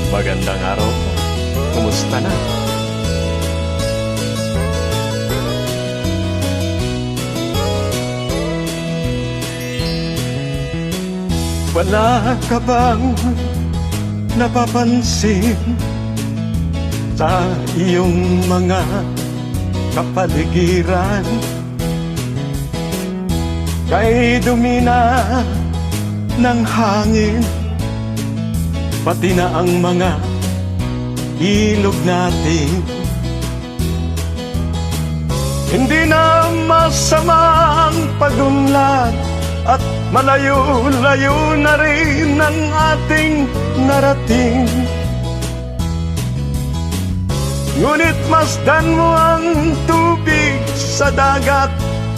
Magandang araw po. Kumusta na? Wala ka bang napapansin sa iyong mga kapaligiran? Kay dumi na ng hangin, pati na ang mga ilog natin. Hindi na masama ang pagunlad at malayo-layo na rin ang ating narating. Ngunit masdan mo ang tubig sa dagat.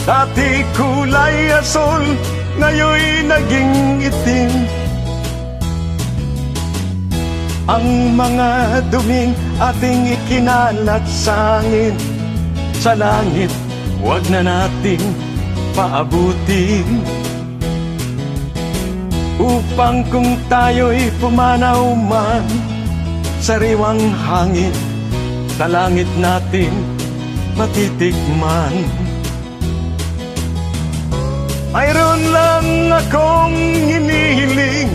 Dati kulay asul, ngayon'y naging itim. Ang mga duming ating ikinalat sa hangin, sa langit, huwag na nating paabutin. Upang kung tayo'y pumanaw man, sariwang hangin, sa langit natin matitikman. Mayroon lang akong hinihiling,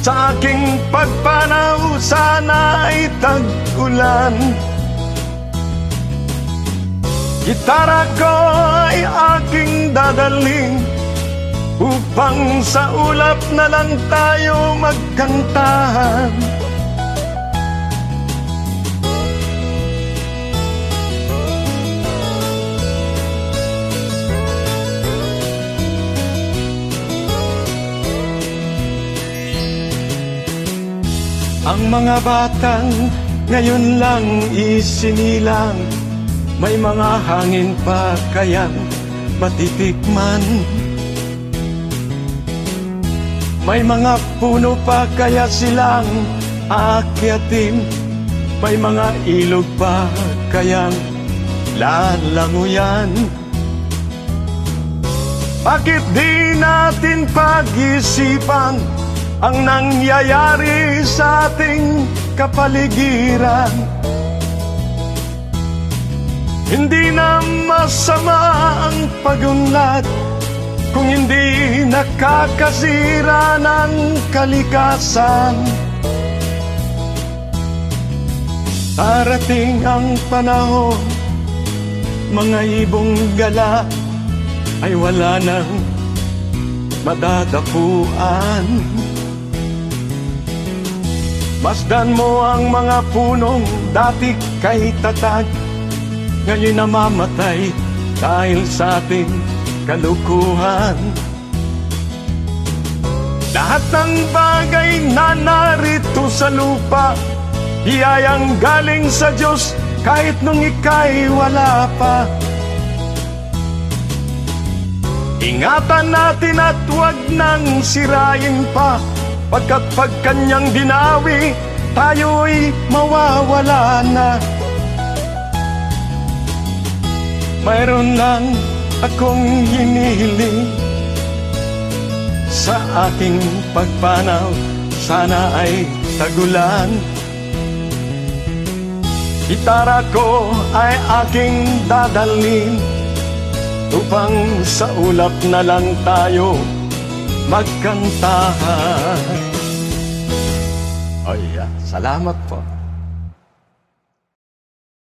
sa aking pagpanaw sana ay tag-ulan. Gitara ko ay aking dadalhin, upang sa ulap na lang tayo magkantahan. Ang mga batang ngayon lang isinilang, may mga hangin pa kayang matitikman. May mga puno pa kaya silang aakyatin, may mga ilog pa kayang lalanguyan. Bakit di natin pag-isipan ang nangyayari sa ating kapaligiran? Hindi na masama ang pagunlad kung hindi nakakasira ng kalikasan. Darating ang panahon, mga ibong gala ay wala nang madadapuan. Masdan mo ang mga punong dati kay tatag, ngayon namamatay dahil sa ating kalukuhan. Lahat ng bagay na narito sa lupa, biyayang galing sa Diyos kahit nung ika'y wala pa. Ingatan natin at huwag nang sirain pa, pagkat pag kanyang dinawi, tayo'y mawawala na. Mayroon lang akong hinihiling, sa aking pagpanaw sana ay tagulan. Gitara ko ay aking dadalhin, upang sa ulap na lang tayo magkantahan. Ay, salamat po.